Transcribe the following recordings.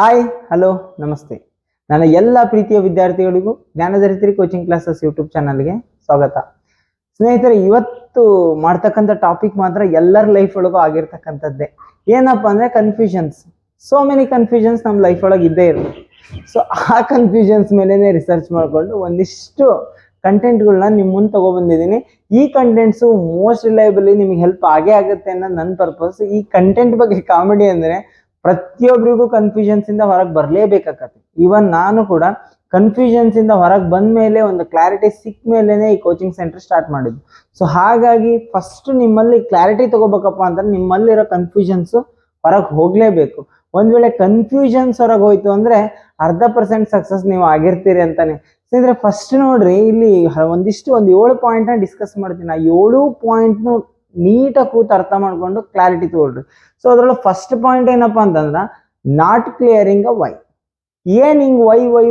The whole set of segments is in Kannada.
ಹಾಯ್ ಹಲೋ ನಮಸ್ತೆ. ನನ್ನ ಎಲ್ಲ ಪ್ರೀತಿಯ ವಿದ್ಯಾರ್ಥಿಗಳಿಗೂ ಜ್ಞಾನಧರಿತ್ರಿ ಕೋಚಿಂಗ್ ಕ್ಲಾಸಸ್ ಯೂಟ್ಯೂಬ್ ಚಾನಲ್ಗೆ ಸ್ವಾಗತ. ಸ್ನೇಹಿತರೆ, ಇವತ್ತು ಮಾಡ್ತಕ್ಕಂಥ ಟಾಪಿಕ್ ಮಾತ್ರ ಎಲ್ಲರ ಲೈಫ್ ಒಳಗೂ ಆಗಿರ್ತಕ್ಕಂಥದ್ದೇ. ಏನಪ್ಪ ಅಂದರೆ ಕನ್ಫ್ಯೂಷನ್ಸ್. ಸೋ ಮೆನಿ ಕನ್ಫ್ಯೂಷನ್ಸ್ ನಮ್ಮ ಲೈಫ್ ಒಳಗೆ ಇದ್ದೇ ಇರುತ್ತೆ. ಸೊ ಆ ಕನ್ಫ್ಯೂಷನ್ಸ್ ಮೇಲೇ ರಿಸರ್ಚ್ ಮಾಡಿಕೊಂಡು ಒಂದಿಷ್ಟು ಕಂಟೆಂಟ್ಗಳನ್ನ ನಿಮ್ಮ ಮುಂದೆ ತೊಗೊಬಂದಿದ್ದೀನಿ. ಈ ಕಂಟೆಂಟ್ಸು ಮೋಸ್ಟ್ ರಿಲಯಬಲಿ ನಿಮಗೆ ಹೆಲ್ಪ್ ಆಗೇ ಆಗುತ್ತೆ ಅನ್ನೋದು ನನ್ನ ಪರ್ಪಸ್. ಈ ಕಂಟೆಂಟ್ ಬಗ್ಗೆ ಕಾಮಿಡಿ ಅಂದರೆ ಪ್ರತಿಯೊಬ್ಬರಿಗೂ ಕನ್ಫ್ಯೂಷನ್ಸ್ ಇಂದ ಹೊರಗೆ ಬರಲೇಬೇಕಾಗತ್ತೆ. ಈವನ್ ನಾನು ಕೂಡ ಕನ್ಫ್ಯೂಷನ್ಸ್ ಇಂದ ಹೊರಗೆ ಬಂದ ಮೇಲೆ ಒಂದು ಕ್ಲಾರಿಟಿ ಸಿಕ್ಕ ಮೇಲೆನೆ ಈ ಕೋಚಿಂಗ್ ಸೆಂಟರ್ ಸ್ಟಾರ್ಟ್ ಮಾಡಿದ್ದು. ಸೊ ಹಾಗಾಗಿ ಫಸ್ಟ್ ನಿಮ್ಮಲ್ಲಿ ಕ್ಲಾರಿಟಿ ತಗೋಬೇಕಪ್ಪ ಅಂದ್ರೆ ನಿಮ್ಮಲ್ಲಿರೋ ಕನ್ಫ್ಯೂಷನ್ಸ್ ಹೊರಗೆ ಹೋಗ್ಲೇಬೇಕು. ಒಂದ್ ವೇಳೆ ಕನ್ಫ್ಯೂಷನ್ಸ್ ಹೊರಗೆ ಹೋಯ್ತು ಅಂದ್ರೆ 0.5% ಸಕ್ಸಸ್ ನೀವು ಆಗಿರ್ತೀರಿ ಅಂತಾನೆ. ಅಂದ್ರೆ ಫಸ್ಟ್ ನೋಡ್ರಿ, ಇಲ್ಲಿ ಒಂದು 7 ಪಾಯಿಂಟ್ನ ಡಿಸ್ಕಸ್ ಮಾಡ್ತೀನಿ. ಆ 7 ಪಾಯಿಂಟ್ನು ನೀಟಾಗಿ ಕೂತು ಅರ್ಥ ಮಾಡ್ಕೊಂಡು ಕ್ಲಾರಿಟಿ ತಗೊಳ್ರಿ. ಸೊ ಅದ್ರೊಳಗೆ ಫಸ್ಟ್ ಪಾಯಿಂಟ್ ಏನಪ್ಪಾ ಅಂತಂದ್ರ ನಾಟ್ ಕ್ಲಿಯರಿಂಗ್ ಅ ವೈ. ಏನ್ ಹಿಂಗ್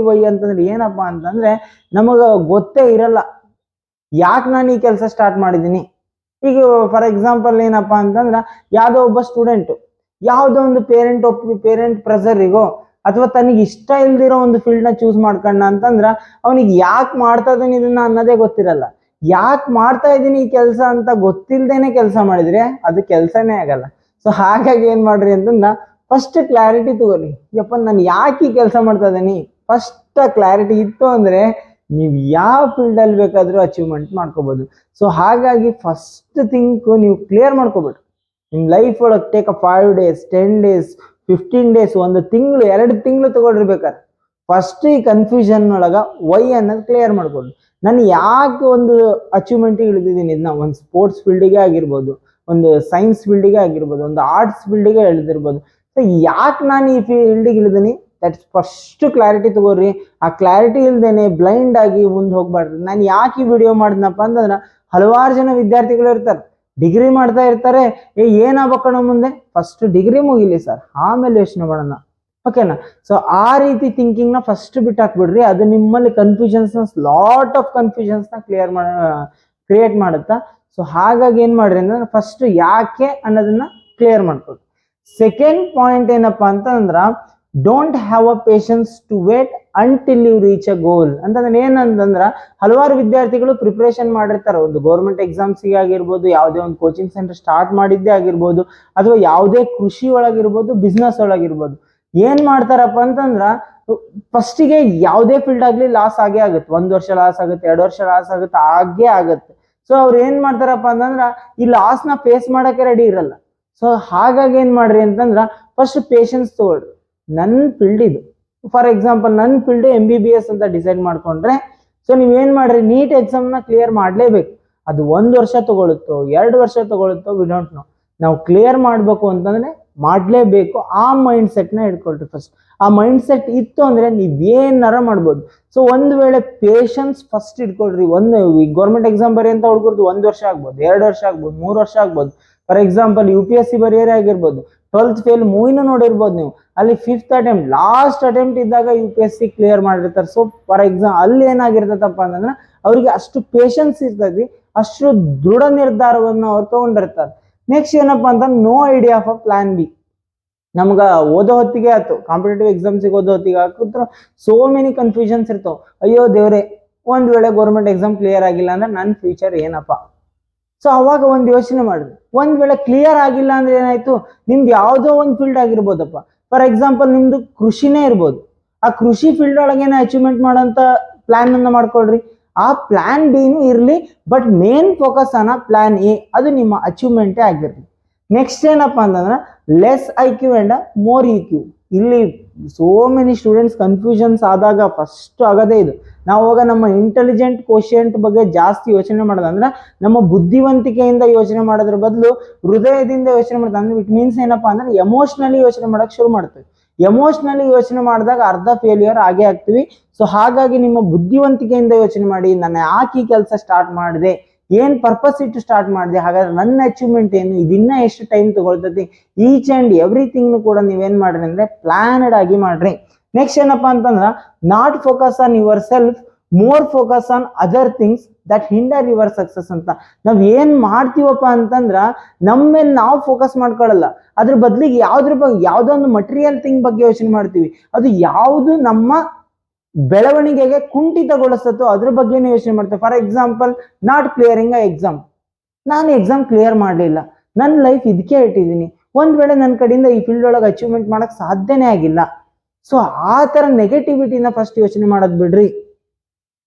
ವೈ ಅಂತಂದ್ರೆ ಏನಪ್ಪಾ ಅಂತಂದ್ರೆ ನಮಗ ಗೊತ್ತೇ ಇರಲ್ಲ ಯಾಕೆ ನಾನು ಈ ಕೆಲಸ ಸ್ಟಾರ್ಟ್ ಮಾಡಿದೀನಿ. ಈಗ ಫಾರ್ ಎಕ್ಸಾಂಪಲ್ ಏನಪ್ಪಾ ಅಂತಂದ್ರ ಯಾವ್ದೋ ಒಬ್ಬ ಸ್ಟೂಡೆಂಟ್ ಯಾವ್ದೋ ಒಂದು ಪೇರೆಂಟ್ ಪ್ರೆಸರಿಗೋ ಅಥವಾ ತನಗೆ ಇಷ್ಟ ಇಲ್ದಿರೋ ಒಂದು ಫೀಲ್ಡ್ ನ ಚೂಸ್ ಮಾಡ್ಕೊಂಡ ಅಂತಂದ್ರ ಅವನಿಗೆ ಯಾಕೆ ಮಾಡ್ತಾ ಇದ್ದಾನೆ ಇದನ್ನ ಅನ್ನೋದೇ ಗೊತ್ತಿರಲ್ಲ. ಯಾಕೆ ಮಾಡ್ತಾ ಇದ್ದೀನಿ ಈ ಕೆಲಸ ಅಂತ ಗೊತ್ತಿಲ್ದೇನೆ ಕೆಲಸ ಮಾಡಿದ್ರೆ ಅದು ಕೆಲಸನೇ ಆಗಲ್ಲ. ಸೊ ಹಾಗಾಗಿ ಏನ್ ಮಾಡ್ರಿ ಅಂತಂದ್ರ ಫಸ್ಟ್ ಕ್ಲಾರಿಟಿ ತಗೋರಿ. ಯಪ್ಪ ನಾನು ಯಾಕೆ ಈ ಕೆಲಸ ಮಾಡ್ತಾ ಇದ್ದೀನಿ, ಫಸ್ಟ್ ಕ್ಲಾರಿಟಿ ಇತ್ತು ಅಂದ್ರೆ ನೀವು ಯಾವ ಫೀಲ್ಡ್ ಅಲ್ಲಿ ಬೇಕಾದ್ರೂ ಅಚೀವ್ಮೆಂಟ್ ಮಾಡ್ಕೋಬಹುದು. ಸೊ ಹಾಗಾಗಿ ಫಸ್ಟ್ ಥಿಂಕ್ ನೀವು ಕ್ಲಿಯರ್ ಮಾಡ್ಕೋಬೇಡ್ರಿ. ನಿಮ್ ಲೈಫ್ ಒಳಗೆ ಟೇಕ್ 5 days 10 days 15 days 1 ತಿಂಗಳು 2 ತಿಂಗಳು ತಗೊಂಡಿರ್ಬೇಕಾರೆ ಫಸ್ಟ್ ಈ ಕನ್ಫ್ಯೂಷನ್ ಒಳಗ ವೈ ಅನ್ನೋದು ಕ್ಲಿಯರ್ ಮಾಡ್ಕೊಡ್ರಿ. ನಾನು ಯಾಕೆ ಒಂದು ಅಚೀವ್ಮೆಂಟಿಗೆ ಇಳಿದಿದ್ದೀನಿ, ಇದನ್ನ ಒಂದು ಸ್ಪೋರ್ಟ್ಸ್ ಫೀಲ್ಡಿಗೆ ಆಗಿರ್ಬೋದು, ಒಂದು ಸೈನ್ಸ್ ಫೀಲ್ಡಿಗೆ ಆಗಿರ್ಬೋದು, ಒಂದು ಆರ್ಟ್ಸ್ ಫೀಲ್ಡಿಗೆ ಇಳಿದಿರ್ಬೋದು. ಸೊ ಯಾಕೆ ನಾನು ಈ ಫೀಲ್ಡಿಗೆ ಇಳಿದೀನಿ ದಟ್ಸ್ ಫಸ್ಟ್ ಕ್ಲಾರಿಟಿ ತಗೋರಿ. ಆ ಕ್ಲಾರಿಟಿ ಇಲ್ದೇನೆ ಬ್ಲೈಂಡ್ ಆಗಿ ಮುಂದೆ ಹೋಗ್ಬಾರ್ದು. ನಾನು ಯಾಕೆ ಈ ವಿಡಿಯೋ ಮಾಡಿದ್ನಪ್ಪ ಅಂತಂದ್ರೆ ಹಲವಾರು ಜನ ವಿದ್ಯಾರ್ಥಿಗಳು ಇರ್ತಾರೆ, ಡಿಗ್ರಿ ಮಾಡ್ತಾ ಇರ್ತಾರೆ. ಏನಾಗಬೇಕಣ್ಣ ಮುಂದೆ, ಫಸ್ಟ್ ಡಿಗ್ರಿ ಮುಗಿಲಿ ಸರ್, ಆಮೇಲೆ ಯೋಚನೆ ಮಾಡೋಣ, ಓಕೆನಾ. ಸೊ ಆ ರೀತಿ ಥಿಂಕಿಂಗ್ ನ ಫಸ್ಟ್ ಬಿಟ್ಟಾಕ್ಬಿಡ್ರಿ. ಅದು ನಿಮ್ಮಲ್ಲಿ ಕನ್ಫ್ಯೂಷನ್ಸ್ ಲಾಟ್ ಆಫ್ ಕನ್ಫ್ಯೂಷನ್ಸ್ ನ ಕ್ರಿಯೇಟ್ ಮಾಡುತ್ತಾ. ಸೊ ಹಾಗಾಗಿ ಏನ್ ಮಾಡ್ರಿ ಅಂದ್ರೆ ಫಸ್ಟ್ ಯಾಕೆ ಅನ್ನೋದನ್ನ ಕ್ಲಿಯರ್ ಮಾಡ್ಕೊಳ್ರಿ. ಸೆಕೆಂಡ್ ಪಾಯಿಂಟ್ ಏನಪ್ಪಾ ಅಂತಂದ್ರ don't have a patience to wait until you reach a goal ಅಂತಂದ್ರೆ ಏನಂತಂದ್ರ ಹಲವಾರು ವಿದ್ಯಾರ್ಥಿಗಳು ಪ್ರಿಪರೇಷನ್ ಮಾಡಿರ್ತಾರೆ. ಒಂದು ಗೌರ್ಮೆಂಟ್ ಎಕ್ಸಾಮ್ಸ್ಗೆ ಆಗಿರ್ಬೋದು, ಯಾವುದೇ ಒಂದು ಕೋಚಿಂಗ್ ಸೆಂಟರ್ ಸ್ಟಾರ್ಟ್ ಮಾಡಿದ್ದೇ ಆಗಿರ್ಬೋದು, ಅಥವಾ ಯಾವುದೇ ಕೃಷಿ ಒಳಗಿರ್ಬೋದು, ಬಿಸ್ನೆಸ್ ಒಳಗಿರ್ಬೋದು. ಏನ್ ಮಾಡ್ತಾರಪ್ಪ ಅಂತಂದ್ರ ಫಸ್ಟಿಗೆ ಯಾವುದೇ ಫೀಲ್ಡ್ ಆಗ್ಲಿ ಲಾಸ್ ಆಗೇ ಆಗುತ್ತೆ. 1 ವರ್ಷ ಲಾಸ್ ಆಗುತ್ತೆ, 2 ವರ್ಷ ಲಾಸ್ ಆಗುತ್ತೆ, ಆಗೇ ಆಗುತ್ತೆ. ಸೊ ಅವ್ರು ಏನ್ ಮಾಡ್ತಾರಪ್ಪ ಅಂತಂದ್ರ ಈ ಲಾಸ್ ನ ಫೇಸ್ ಮಾಡಕ್ಕೆ ರೆಡಿ ಇರಲ್ಲ. ಸೊ ಹಾಗಾಗಿ ಏನ್ ಮಾಡ್ರಿ ಅಂತಂದ್ರ ಫಸ್ಟ್ ಪೇಷನ್ಸ್ ತಗೊಳ್ರಿ. ನನ್ನ ಫೀಲ್ಡ್ ಇದು, ಫಾರ್ ಎಕ್ಸಾಂಪಲ್ ನನ್ನ ಫೀಲ್ಡ್ MBBS ಅಂತ ಡಿಸೈಡ್ ಮಾಡ್ಕೊಂಡ್ರೆ ಸೊ ನೀವೇನ್ ಮಾಡ್ರಿ, ನೀಟ್ ಎಕ್ಸಾಮ್ ನ ಕ್ಲಿಯರ್ ಮಾಡ್ಲೇಬೇಕು. ಅದು 1 ವರ್ಷ ತಗೊಳುತ್ತೋ 2 ವರ್ಷ ತಗೊಳುತ್ತೋ ವಿ ಡೋಂಟ್ ನೋ. ನಾವು ಕ್ಲಿಯರ್ ಮಾಡ್ಬೇಕು ಅಂತಂದ್ರೆ ಮಾಡ್ಲೇಬೇಕು. ಆ ಮೈಂಡ್ ಸೆಟ್ ನ ಇಟ್ಕೊಳ್ರಿ ಫಸ್ಟ್. ಆ ಮೈಂಡ್ ಸೆಟ್ ಇತ್ತು ಅಂದ್ರೆ ನೀವೇನಾರ ಮಾಡ್ಬೋದು. ಸೊ ಒಂದ್ ವೇಳೆ ಪೇಷನ್ಸ್ ಫಸ್ಟ್ ಇಟ್ಕೊಳ್ರಿ. ಗೌರ್ಮೆಂಟ್ ಎಕ್ಸಾಮ್ ಬರೆಯಂತ ಹುಡುಗರ್ದು 1 ವರ್ಷ ಆಗ್ಬೋದು, 2 ವರ್ಷ ಆಗ್ಬೋದು, 3 ವರ್ಷ ಆಗ್ಬೋದು. ಫಾರ್ ಎಕ್ಸಾಂಪಲ್ UPSC ಬರೆಯರೇ ಆಗಿರ್ಬೋದು, 12th ಫೇಲ್ ಮೂವಿನೂ ನೋಡಿರ್ಬೋದು ನೀವು. ಅಲ್ಲಿ 5th ಅಟೆಂಪ್ಟ್ ಲಾಸ್ಟ್ ಅಟೆಂಪ್ಟ್ ಇದ್ದಾಗ UPSC ಕ್ಲಿಯರ್ ಮಾಡಿರ್ತಾರೆ. ಸೊ ಫಾರ್ ಅಲ್ಲಿ ಏನಾಗಿರ್ತದಪ್ಪ ಅಂತಂದ್ರೆ ಅವ್ರಿಗೆ ಅಷ್ಟು ಪೇಷನ್ಸ್ ಇರ್ತದೆ, ಅಷ್ಟು ದೃಢ ನಿರ್ಧಾರವನ್ನು ಅವ್ರು ತಗೊಂಡಿರ್ತಾರೆ. ನೆಕ್ಸ್ಟ್ ಏನಪ್ಪಾ ಅಂತ no idea of a plan B. ನಮ್ಗ ಓದೋ ಹೊತ್ತಿಗೆ ಆಯ್ತು, ಕಾಂಪಿಟೇಟಿವ್ ಎಕ್ಸಾಮ್ಸಿಗೆ ಓದೋ ಹೊತ್ತಿಗೆ ಹಾಕಿದ್ರು ಸೋ ಮೆನಿ ಕನ್ಫ್ಯೂಷನ್ಸ್ ಇರ್ತಾವ. ಅಯ್ಯೋ ದೇವ್ರೆ, ಒಂದ್ ವೇಳೆ ಗೌರ್ಮೆಂಟ್ ಎಕ್ಸಾಮ್ ಕ್ಲಿಯರ್ ಆಗಿಲ್ಲ ಅಂದ್ರೆ ನನ್ನ ಫ್ಯೂಚರ್ ಏನಪ್ಪಾ. ಸೊ ಅವಾಗ ಒಂದು ಯೋಚನೆ ಮಾಡ್ರಿ, ಒಂದ್ ವೇಳೆ ಕ್ಲಿಯರ್ ಆಗಿಲ್ಲ ಅಂದ್ರೆ ಏನಾಯ್ತು, ನಿಮ್ದು ಯಾವ್ದೋ ಒಂದು ಫೀಲ್ಡ್ ಆಗಿರ್ಬೋದಪ್ಪ. ಫಾರ್ ಎಕ್ಸಾಂಪಲ್ ನಿಮ್ದು ಕೃಷಿನೇ ಇರ್ಬೋದು. ಆ ಕೃಷಿ ಫೀಲ್ಡ್ ಒಳಗೇನೆ ಅಚೀವ್ಮೆಂಟ್ ಮಾಡೋಂತ ಪ್ಲಾನ್ ಅನ್ನ ಮಾಡ್ಕೊಳ್ರಿ. ಆ ಪ್ಲಾನ್ ಬಿನು ಇರ್ಲಿ, ಬಟ್ ಮೇನ್ ಫೋಕಸ್ ಅನ್ನ ಪ್ಲಾನ್ ಎ, ಅದು ನಿಮ್ಮ ಅಚೀವ್ಮೆಂಟೇ ಆಗಿರ್ಲಿ. ನೆಕ್ಸ್ಟ್ ಏನಪ್ಪಾ ಅಂತಂದ್ರೆ less IQ and more EQ. ಇಲ್ಲಿ ಸೋ ಮೆನಿ ಸ್ಟೂಡೆಂಟ್ಸ್ ಕನ್ಫ್ಯೂಷನ್ಸ್ ಆದಾಗ ಫಸ್ಟ್ ಆಗದೇ ಇದು. ನಾವು ಹೋಗ ನಮ್ಮ ಇಂಟೆಲಿಜೆಂಟ್ ಕೋಶಿಯಂಟ್ ಬಗ್ಗೆ ಜಾಸ್ತಿ ಯೋಚನೆ ಮಾಡೋದಂದ್ರೆ ನಮ್ಮ ಬುದ್ಧಿವಂತಿಕೆಯಿಂದ ಯೋಚನೆ ಮಾಡೋದ್ರ ಬದಲು ಹೃದಯದಿಂದ ಯೋಚನೆ ಮಾಡೋದು. ಅಂದ್ರೆ ಇಟ್ ಮೀನ್ಸ್ ಏನಪ್ಪಾ ಅಂದ್ರೆ ಎಮೋಷನಲಿ ಯೋಚನೆ ಮಾಡಕ್ ಶುರು ಮಾಡ್ತೀವಿ. ಎಮೋಷನಲಿ ಯೋಚನೆ ಮಾಡಿದಾಗ ಅರ್ಧ ಫೇಲ್ಯೂರ್ ಆಗೇ ಆಗ್ತೀವಿ. ಸೊ ಹಾಗಾಗಿ ನಿಮ್ಮ ಬುದ್ಧಿವಂತಿಕೆಯಿಂದ ಯೋಚನೆ ಮಾಡಿ, ನಾನು ಯಾಕೆ ಈ ಕೆಲಸ ಸ್ಟಾರ್ಟ್ ಮಾಡಿದೆ, ಏನ್ ಪರ್ಪಸ್ ಇಟ್ಟು ಸ್ಟಾರ್ಟ್ ಮಾಡಿದೆ, ಹಾಗಾದ್ರೆ ನನ್ನ ಅಚೀವ್ಮೆಂಟ್ ಏನು, ಇದನ್ನ ಎಷ್ಟು ಟೈಮ್ ತಗೊಳ್ತೈತಿ, ಈಚ್ ಅಂಡ್ ಎವ್ರಿಥಿಂಗ್ ಕೂಡ ನೀವೇನ್ ಮಾಡ್ರಿ ಅಂದ್ರೆ ಪ್ಲಾನ್ಡ್ ಆಗಿ ಮಾಡ್ರಿ. ನೆಕ್ಸ್ಟ್ ಏನಪ್ಪಾ ಅಂತಂದ್ರ not focus on your self more focus on other things that hinder your success ಅಂತ. ನಾವ್ ಏನ್ ಮಾಡ್ತೀವಪ್ಪ ಅಂತಂದ್ರ ನಮ್ಮ ಮೇಲೆ ನಾವು ಫೋಕಸ್ ಮಾಡ್ಕೊಳ್ಳಲ್ಲ, ಅದ್ರ ಬದಲಿಗೆ ಯಾವ್ದ್ರ ಬಗ್ಗೆ ಯಾವ್ದೋ ಒಂದು ಮಟೀರಿಯಲ್ ಥಿಂಗ್ ಬಗ್ಗೆ ಯೋಚನೆ ಮಾಡ್ತೀವಿ. ಅದು ಯಾವುದು ನಮ್ಮ ಬೆಳವಣಿಗೆಗೆ ಕುಂಠಿತಗೊಳಿಸತ್ತೋ ಅದ್ರ ಬಗ್ಗೆನೇ ಯೋಚನೆ ಮಾಡ್ತೇವೆ. For example, not clearing a exam. ನಾನು ಎಕ್ಸಾಮ್ ಕ್ಲಿಯರ್ ಮಾಡಲಿಲ್ಲ, ನನ್ನ ಲೈಫ್ ಇದಕ್ಕೆ ಇಟ್ಟಿದ್ದೀನಿ, ಒಂದ್ ವೇಳೆ ನನ್ನ ಕಡೆಯಿಂದ ಈ ಫೀಲ್ಡ್ ಒಳಗೆ ಅಚೀವ್ಮೆಂಟ್ ಮಾಡಕ್ ಸಾಧ್ಯನೇ ಆಗಿಲ್ಲ. ಸೊ ಆ ತರ ನೆಗೆಟಿವಿಟಿನ ಫಸ್ಟ್ ಯೋಚನೆ ಮಾಡೋದ್ ಬಿಡ್ರಿ.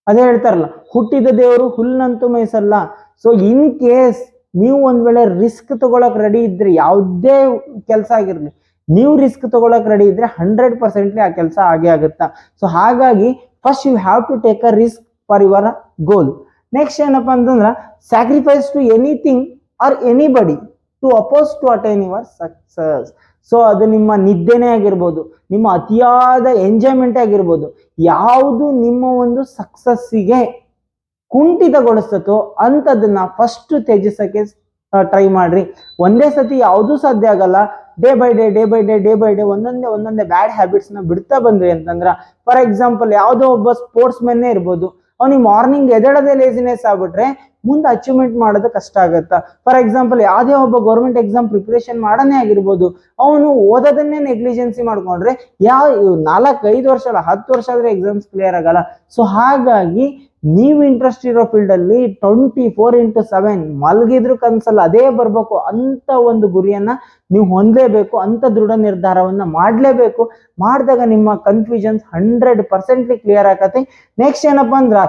ಅದೇ ಹೇಳ್ತಾರಲ್ಲ, ಹುಟ್ಟಿದ ದೇವರು ಹುಲ್ಲಂತೂ ಮೇಯಿಸಲ್ಲ. ಸೊ ಇನ್ ಕೇಸ್ ನೀವು ಒಂದ್ ವೇಳೆ ರಿಸ್ಕ್ ತಗೊಳಕ್ ರೆಡಿ ಇದ್ರೆ, ಯಾವುದೇ ಕೆಲಸ ಆಗಿರ್ಲಿ, ನೀವು ರಿಸ್ಕ್ ತಗೊಳಕ್ ರೆಡಿ ಇದ್ರೆ 100% ಆ ಕೆಲಸ ಆಗೇ ಆಗುತ್ತಾ. ಸೊ ಹಾಗಾಗಿ first you have to take a risk for your goal. Next ಏನಪ್ಪಾ ಅಂತಂದ್ರ, sacrifice to anything or anybody to oppose to attain your success. So ಅದು ನಿಮ್ಮ ನಿದ್ದೆನೇ ಆಗಿರ್ಬೋದು, ನಿಮ್ಮ ಅತಿಯಾದ ಎಂಜಾಯ್ಮೆಂಟ್ ಆಗಿರ್ಬೋದು, ಯಾವುದು ನಿಮ್ಮ ಒಂದು ಸಕ್ಸಸ್ಸಿಗೆ ಕುಂಠಿತಗೊಳಿಸ್ತೋ ಅಂಥದನ್ನ ಫಸ್ಟ್ ತ್ಯಜಿಸಕ್ಕೆ ಟ್ರೈ ಮಾಡ್ರಿ. ಒಂದೇ ಸತಿ ಯಾವುದೂ ಸಾಧ್ಯ ಆಗಲ್ಲ. ಡೇ ಬೈ ಡೇ ಒಂದೊಂದೇ ಬ್ಯಾಡ್ ಹ್ಯಾಬಿಟ್ಸ್ ನ ಬಿಡ್ತಾ ಬಂದ್ರಿ ಅಂತಂದ್ರ, ಫಾರ್ ಎಕ್ಸಾಂಪಲ್ ಯಾವುದೋ ಒಬ್ಬ ಸ್ಪೋರ್ಟ್ಸ್ ಮೆನ್ನೇ ಇರ್ಬೋದು, ಅವ್ನಿಗೆ ಮಾರ್ನಿಂಗ್ ಎದ್ದೇಳೋದೇ ಲೇಸಿನೆಸ್ ಆಗ್ಬಿಟ್ರೆ ಮುಂದೆ ಅಚೀವ್ಮೆಂಟ್ ಮಾಡೋದು ಕಷ್ಟ ಆಗತ್ತ. ಫಾರ್ ಎಕ್ಸಾಂಪಲ್, ಯಾವುದೇ ಒಬ್ಬ ಗೌರ್ಮೆಂಟ್ ಎಕ್ಸಾಮ್ ಪ್ರಿಪರೇಷನ್ ಮಾಡನೇ ಆಗಿರ್ಬೋದು, ಅವನು ಓದೋದನ್ನೇ ನೆಗ್ಲಿಜೆನ್ಸಿ ಮಾಡ್ಕೊಂಡ್ರೆ 4-5 ವರ್ಷ ಅಲ್ಲ 10 ವರ್ಷ ಆದ್ರೆ ಎಕ್ಸಾಮ್ಸ್ ಕ್ಲಿಯರ್ ಆಗಲ್ಲ. ಸೊ ಹಾಗಾಗಿ ನೀವು ಇಂಟ್ರೆಸ್ಟ್ ಇರೋ ಫೀಲ್ಡ್ ಅಲ್ಲಿ 24/7 ಮಲಗಿದ್ರು ಕನ್ಸಲ್ಲ ಅದೇ ಬರ್ಬೇಕು ಅಂತ ಒಂದು ಗುರಿಯನ್ನ ನೀವು ಹೊಂದಲೇಬೇಕು, ಅಂತ ದೃಢ ನಿರ್ಧಾರವನ್ನ ಮಾಡ್ಲೇಬೇಕು. ಮಾಡಿದಾಗ ನಿಮ್ಮ ಕನ್ಫ್ಯೂಷನ್ಸ್ 100% ಕ್ಲಿಯರ್ ಆಗತ್ತೆ. ನೆಕ್ಸ್ಟ್ ಏನಪ್ಪಾ ಅಂದ್ರ,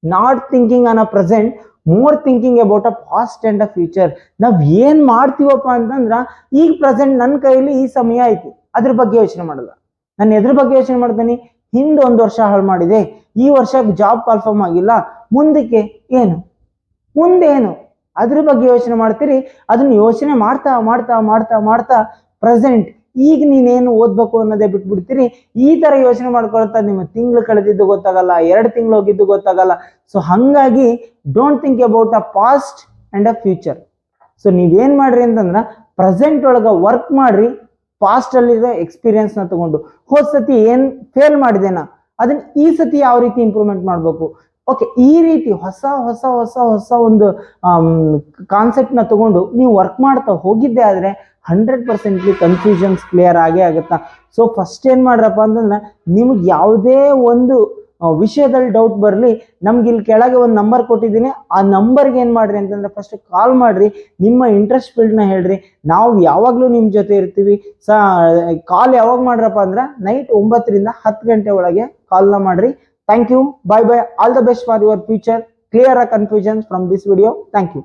not thinking on a present, more thinking about a past and a future. ನಾವ್ ಏನ್ ಮಾಡ್ತೀವಪ್ಪ ಅಂತಂದ್ರ, ಈಗ ಪ್ರೆಸೆಂಟ್ ನನ್ನ ಕೈಲಿ ಈ ಸಮಯ ಐತಿ, ಅದ್ರ ಬಗ್ಗೆ ಯೋಚನೆ ಮಾಡಲ್ಲ. ನಾನು ಎದ್ರ ಬಗ್ಗೆ ಯೋಚನೆ ಮಾಡ್ತೀನಿ, ಹಿಂದೆ 1 ವರ್ಷ ಹಾಳು ಮಾಡಿದೆ, ಈ ವರ್ಷ ಜಾಬ್ ಕನ್ಫರ್ಮ್ ಆಗಿಲ್ಲ, ಮುಂದಕ್ಕೆ ಮುಂದೇನು ಅದ್ರ ಬಗ್ಗೆ ಯೋಚನೆ ಮಾಡ್ತೀರಿ. ಅದನ್ನ ಯೋಚನೆ ಮಾಡ್ತಾ ಮಾಡ್ತಾ ಮಾಡ್ತಾ ಮಾಡ್ತಾ ಪ್ರೆಸೆಂಟ್ ಈಗ ನೀನೇನು ಓದ್ಬೇಕು ಅನ್ನೋದೇ ಬಿಟ್ಬಿಡ್ತೀರಿ. ಈ ತರ ಯೋಚನೆ ಮಾಡ್ಕೊಳ್ತಾ ನಿಮ್ಮ ತಿಂಗಳು ಕಳೆದಿದ್ದು ಗೊತ್ತಾಗಲ್ಲ, 2 ತಿಂಗಳು ಹೋಗಿದ್ದು ಗೊತ್ತಾಗಲ್ಲ. ಸೊ ಹಂಗಾಗಿ don't think about a past and a future. So ನೀವೇನ್ ಮಾಡ್ರಿ ಅಂತಂದ್ರ, ಪ್ರೆಸೆಂಟ್ ಒಳಗ ವರ್ಕ್ ಮಾಡ್ರಿ, ಪಾಸ್ಟ್ ಅಲ್ಲಿರೋ ಎಕ್ಸ್ಪೀರಿಯನ್ಸ್ ನ ತಗೊಂಡು. ಹೋದ್ ಸತಿ ಏನ್ ಫೇಲ್ ಮಾಡಿದೆನಾ, ಅದನ್ನ ಈ ಸತಿ ಯಾವ ರೀತಿ ಇಂಪ್ರೂವ್ಮೆಂಟ್ ಮಾಡ್ಬೇಕು, ಓಕೆ, ಈ ರೀತಿ ಹೊಸ ಹೊಸ ಹೊಸ ಹೊಸ ಒಂದು ಕಾನ್ಸೆಪ್ಟ್ ನ ತಗೊಂಡು ನೀವು ವರ್ಕ್ ಮಾಡ್ತಾ ಹೋಗಿದ್ದೆ ಆದ್ರೆ 100% ಕನ್ಫ್ಯೂಷನ್ಸ್ ಕ್ಲಿಯರ್ ಆಗೇ ಆಗುತ್ತಾ. ಸೊ ಫಸ್ಟ್ ಏನ್ ಮಾಡ್ರಪ್ಪ ಅಂತಂದ್ರೆ, ನಿಮ್ಗೆ ಯಾವುದೇ ಒಂದು ವಿಷಯದಲ್ಲಿ ಡೌಟ್ ಬರಲಿ, ನಮ್ಗೆ ಇಲ್ಲಿ ಕೆಳಗೆ ಒಂದು ನಂಬರ್ ಕೊಟ್ಟಿದ್ದೀನಿ, ಆ ನಂಬರ್ಗೆ ಏನ್ ಮಾಡ್ರಿ ಅಂತಂದ್ರೆ ಫಸ್ಟ್ ಕಾಲ್ ಮಾಡ್ರಿ, ನಿಮ್ಮ ಇಂಟ್ರೆಸ್ಟ್ ಫೀಲ್ಡ್ ನ ಹೇಳ್ರಿ, ನಾವು ಯಾವಾಗ್ಲೂ ನಿಮ್ ಜೊತೆ ಇರ್ತೀವಿ. ಕಾಲ್ ಯಾವಾಗ ಮಾಡ್ರಪ್ಪ ಅಂದ್ರೆ ನೈಟ್ 9 ರಿಂದ 10 ಗಂಟೆ ಒಳಗೆ ಕಾಲ್ನ ಮಾಡ್ರಿ. Thank you. Bye bye. All the best for your future. Clear our confusions from this video. Thank you.